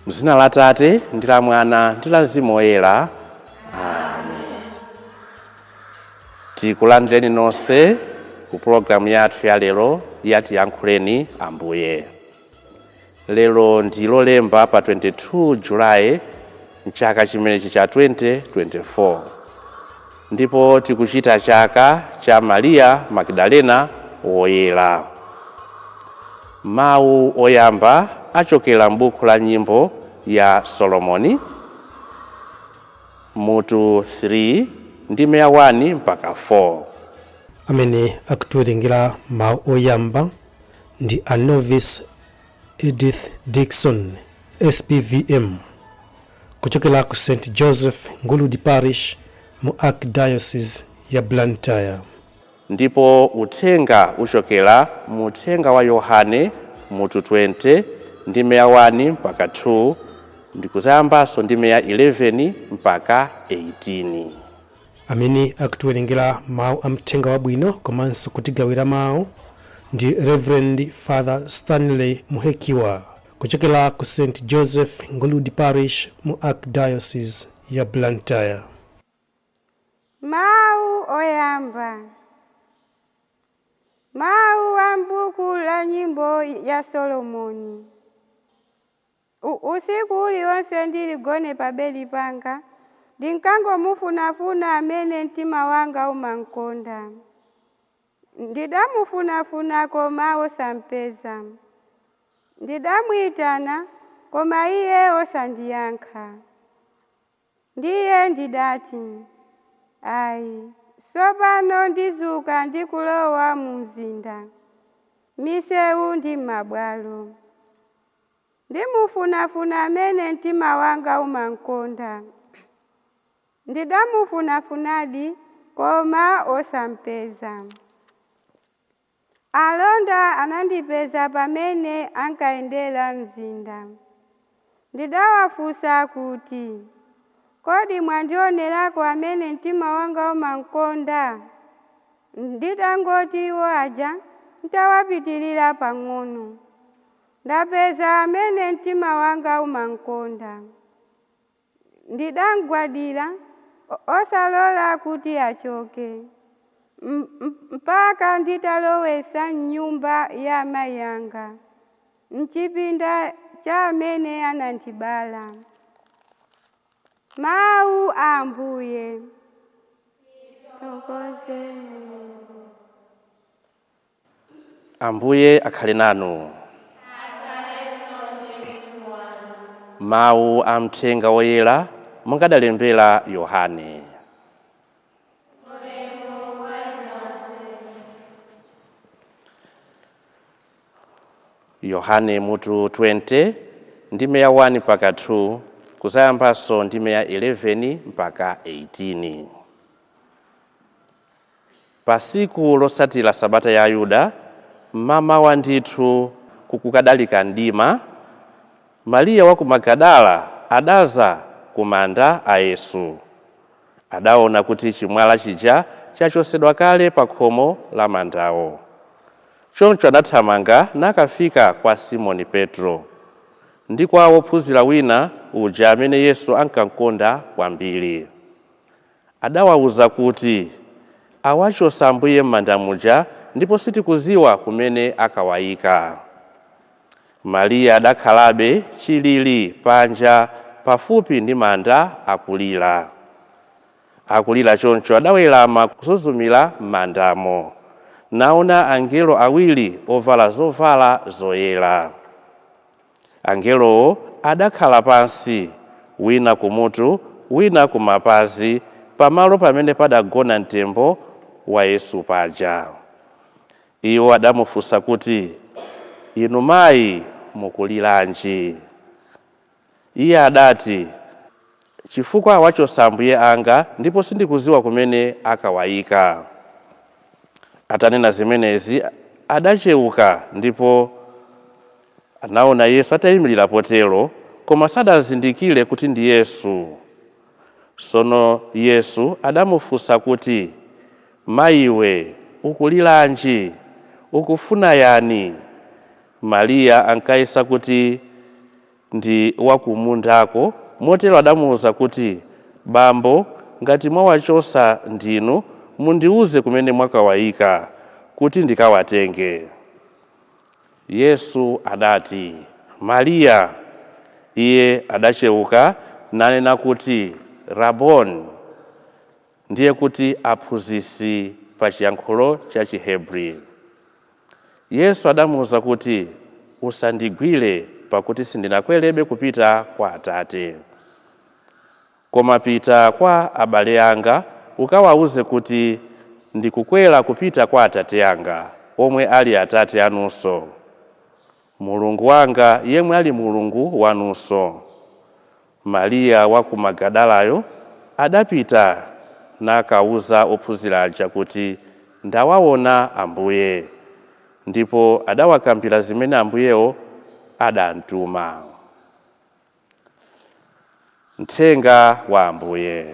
M'dzina la Tate ndi la Mwana ndi la Mzimu Woyera. Amen. Tikulandireni nonse ku programu yathu ya lero yati yankhuleni Ambuye. Lero ndi lolemba pa 22 Julayi mchaka chimenechi cha 2024. Ndipo tikuchita chaka cha Mariya Magdalena Woyera. Mawu oyamba achokera m'buku la nyimbo ya Solomoni mutu 3 ndime ya 1 mpaka 4. Amene akutiwerengera mawu oyamba ndi a Novice Edith Dixon SPVM kuchokera ku St. Joseph Nguludi Parish mu Archdiocese ya Blantyre. Ndipo uthenga uchokera mu uthenga wa Yohane mutu 20 ndime ya 1 mpaka 2 ndikuzayambanso ndime ya 11 mpaka 18. Amene akutiwerengera mawu amthenga wabwino komanso kutigawira mawu ndi Reverend Father Stanley Muhekiwa kuchokera ku St. Joseph Nguludi Parish mu Archdiocese ya Blantyre. Mawu oyamba. Mawu a m'buku la nyimbo ya Solomoni. Usiku uliwonse ndiligone pa bedi panga, ndinkangomufunafuna amene mtima wanga umankonda. Ndidamufunafuna koma osampeza. Ndidamuyitana koma iye osandiyankha. Ndiye ndidati, ayi, tsopano ndizuka ndikulowa mu mzinda, misewu ndi mabwalo. Ndimufunafuna amene mtima wanga umankonda. Ndidamufunafunadi koma osampeza. Alonda anandipeza pamene ankayendera mzinda. Ndidawafunsa kuti, kodi mwandionerako amene mtima wanga umankonda? Nditangoti iwo aja, ntawapitirira pang'ono. Ndapeza amene mtima wanga umankonda. Ndidamgwadira osalola kuti achoke, mpaka nditalowesa m'nyumba ya amayi anga, m'chipinda cha amene anandibala. Mawu a Ambuye. Tokoze. Ambuye akhale nanu. Mawu a mthenga woyera mungadalembera Yohane. Yohane mutu 20 ndime ya 1 mpaka 2 kuzayambanso ndime ya 11 mpaka 18. Pasiku losatira sabata ya Ayuda, mamawa ndithu kukadalika mdima, Mariya wa ku Magadala adaza ku manda a Yesu. Adaona kuti chimwala chija chachosedwa kale pa khomo la mandawo. Choncho adathamanga nakafika kwa Simoni Petro ndi kwa wophunzira wina uja amene Yesu ankamkonda kwambiri. Adawawuza kuti awachosa Ambuye m'manda muja ndipo sitikuziwa kumene akawayika. Mariya adakhalabe chilili panja pafupi ndi manda akulira. Akulira choncho adawerama kusuzumira m'mandamo, naona angelo awiri ovala zovala zoyera. Angelowo adakhala pansi, wina kumutu, wina kumapazi, pamalo pamene padagona mtembo wa Yesu paja. Iwo adamufunsa kuti, inu mayi mukuliranji? Iye adati, chifukwa awachosa ambuye anga ndipo sindikuziwa kumene akawayika. Atanena zimenezi adachewuka ndipo anaona Yesu atayimirira potero, koma sadazindikire kuti ndi Yesu. Sono Yesu adamufunsa kuti, mayiwe, ukulilanji? Ukufuna yani? Mariya ankayesa kuti ndi wakumundako, motero adamuwuza kuti, bambo, ngati mwawachosa ndinu, mundiuze kumene mwakawayika kuti ndikawatenge. Yesu adati, Mariya. Iye adachewuka nanena kuti, Raboni, ndiye kuti aphunzitsi pa chiyankhulo cha Chihebri. Yesu adamuwuza kuti, usandigwire, pakuti sindinakwerebe kupita kwa Atate. Koma pita kwa abale anga ukawawuze kuti ndikukwera kupita kwa Atate anga, omwe ali Atate anunso, Mulungu wanga yemwe ali Mulungu wanunso. Mariya wa ku Magadalayo adapita nakawuza ophunzira aja kuti ndawaona Ambuye, ndipo adawakambira zimene Ambuyewo adamtuma. Mthenga wa Ambuye.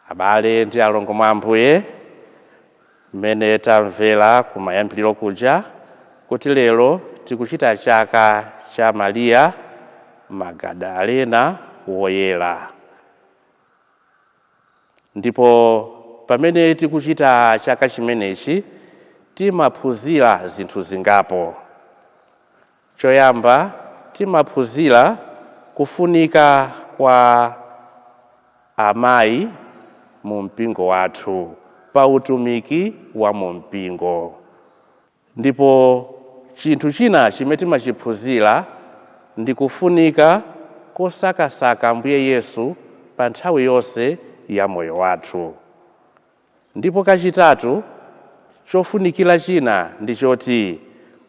Abale ndi alongo mwa Ambuye, mmene tamvera kumayambiriro kuja kuti lero tikuchita chaka cha Mariya Magadalena woyera. Ndipo pamene tikuchita chaka chimenechi timaphunzira zinthu zingapo. Choyamba timaphunzira kufunika kwa amayi mu mpingo wathu pa utumiki wa mu mpingo. Ndipo chinthu china chimene timachiphunzira ndi kufunika kosakasaka Ambuye Yesu pa nthawi yonse ya moyo wathu. Ndipo kachitatu chofunikira china ndi choti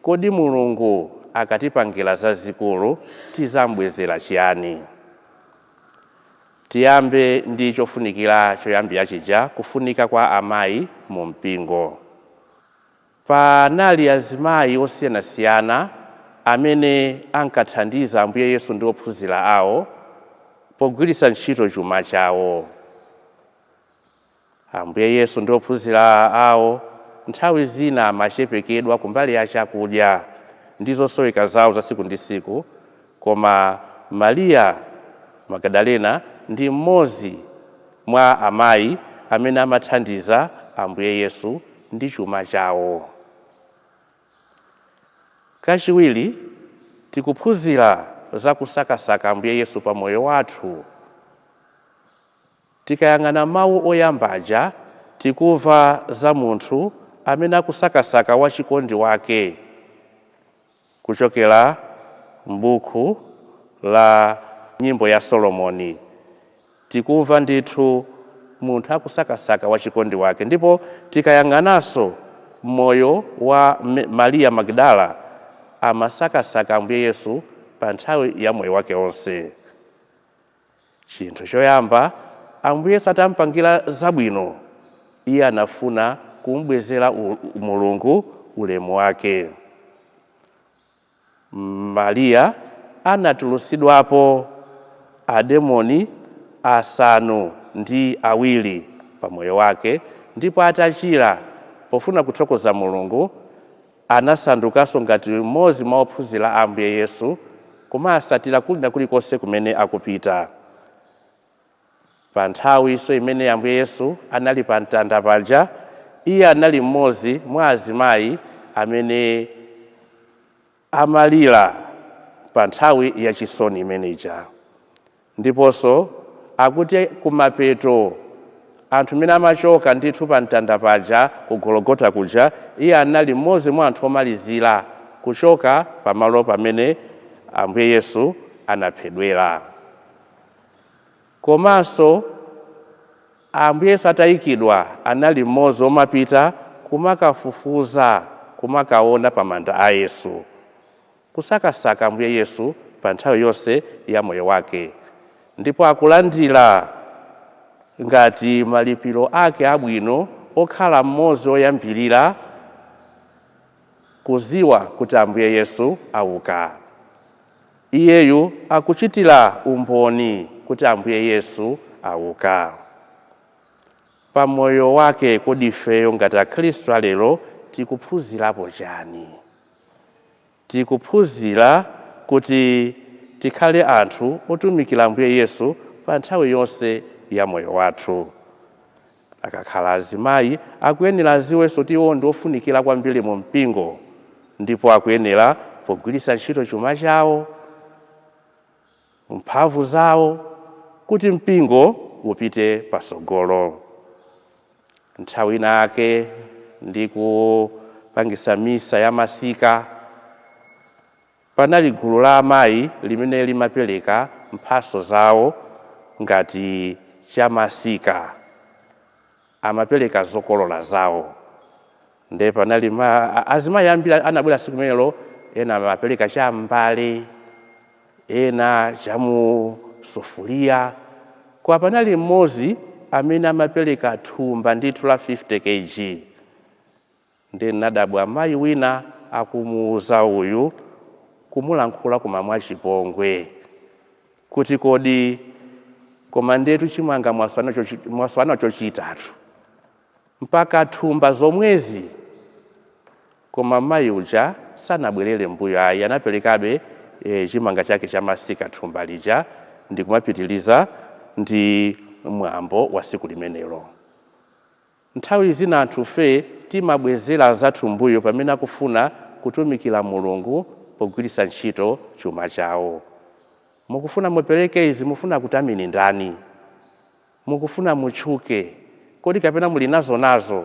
kodi Mulungu akatipangira zazikulu tizambwezera chiyani. Tiyambe ndi chofunikira choyambira chija, kufunika kwa amayi mu mpingo. Panali azimayi osiyanasiyana amene ankathandiza Ambuye Yesu ndi ophunzira awo pogwiritsa ntchito chuma chawo. Ambuye Yesu ndi ophunzira awo nthawi zina amachepekedwa kumbali ya chakudya ndi zosoweka zawo za siku ndi siku, koma Mariya Magadalena ndi mmodzi mwa amayi amene amathandiza Ambuye Yesu ndi chuma chawo. Kachiwiri tikuphunzira za kusakasaka Ambuye Yesu pa moyo wathu. Tikayang'ana mawu oyambaja tikuva za munthu amene akusakasaka wachikondi wake kuchokera m'buku la nyimbo ya Solomoni. Tikumva ndithu munthu akusakasaka wachikondi wake. Ndipo tikayang'ananso moyo wa Mariya Magdala, amasakasaka Ambuye Yesu pa nthawi ya moyo wake onse. Chinthu choyamba, Ambuye Yesu atampangira zabwino, iye anafuna kumbwezera Mulungu ulemu wake. Mariya anatulutsidwapo ademoni asanu ndi awiri pa moyo wake, ndipo atachira pofuna kuthokoza Mulungu anasandukanso ngati mmodzi mwa ophunzira a Ambuye Yesu, koma asatira kulina kulikonse kumene akupita. Pa nthawiso imene Ambuye Yesu anali pa mtanda paja, iye anali mmodzi mwa azimayi amene amalira pa nthawi ya chisoni imeneja. Ndiponso akuti kumapeto anthu amene amachoka ndithu pa mtanda paja ku Gologota kuja, iye anali mmodzi mwa anthu omalizira kuchoka pamalo pamene Ambuye Yesu anaphedwera. Komanso Ambuye Yesu atayikidwa anali mmodzi omapita kumakafufuza, kumakaona pa manda a Yesu, kusakasaka Ambuye Yesu pa nthawi yonse ya moyo wake, ndipo akulandira ngati malipiro ake abwino okhala mmodzi oyambirira kuziwa kuti Ambuye Yesu auka. Iyeyu akuchitira umboni kuti Ambuye Yesu auka. Pa moyo wake kodi ifeyo ngati Akhristu alero tikuphunzirapo chani? Tikuphunzira kuti tikhale anthu otumikira Ambuye Yesu pa nthawi yonse ya moyo wathu. Akakhala azimayi akuyenera aziwenso kuti iwo ndi ofunikira kwambiri mu mpingo, ndipo akuyenera pogwiritsa ntchito chuma chawo, mphamvu zawo kuti mpingo upite pasogolo. Nthawi inake ndi kupangisa misa ya masika, panali gulu la amayi limene limapereka mphaso zawo ngati chamasika, amapereka zokolola zawo. Nde panali azimayi ambiri anabwera tsiku limenelo, ena amapereka cha mbale, ena chamu sufuria, kwa panali mmodzi amene amapereka thumba ndithu la 50 kg. Nde nadabwa amayi wina akumuuza uyu kumulankhula koma mwachipongwe kuti kodi koma ndetu chimanga mwaswana chochitatu mpaka thumba zomwezi. Koma mayi uja sanabwerere mbuyo ayi, anaperekabe chimanga chake cha masika thumba lija ndi kumapitiliza ndi mwambo wa siku limenelo. Nthawi zina anthufe timabwezera zathu mbuyo pamene akufuna kutumikira Mulungu pogwiritsa ntchito chuma chawo. Mukufuna mupereke izi, mufuna kutamini ndani? Mukufuna mutchuke? Kodi kapena muli nazo?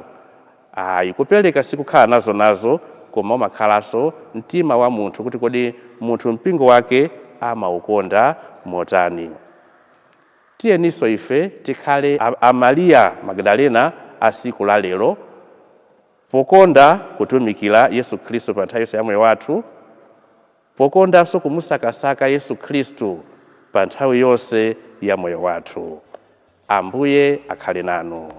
Ayi, kupereka sikukhala nazo, koma umakhalanso mtima wa munthu kuti kodi munthu mpingo wake amaukonda motani. Tiyeniso ife tikhale a Mariya Magdalena a siku la lero, pokonda kutumikira Yesu Khristu pa nthawi yonse ya moyo wathu, pokondanso kumusakasaka Yesu Khristu pa nthawi yonse ya moyo wathu. Ambuye akhale nanu.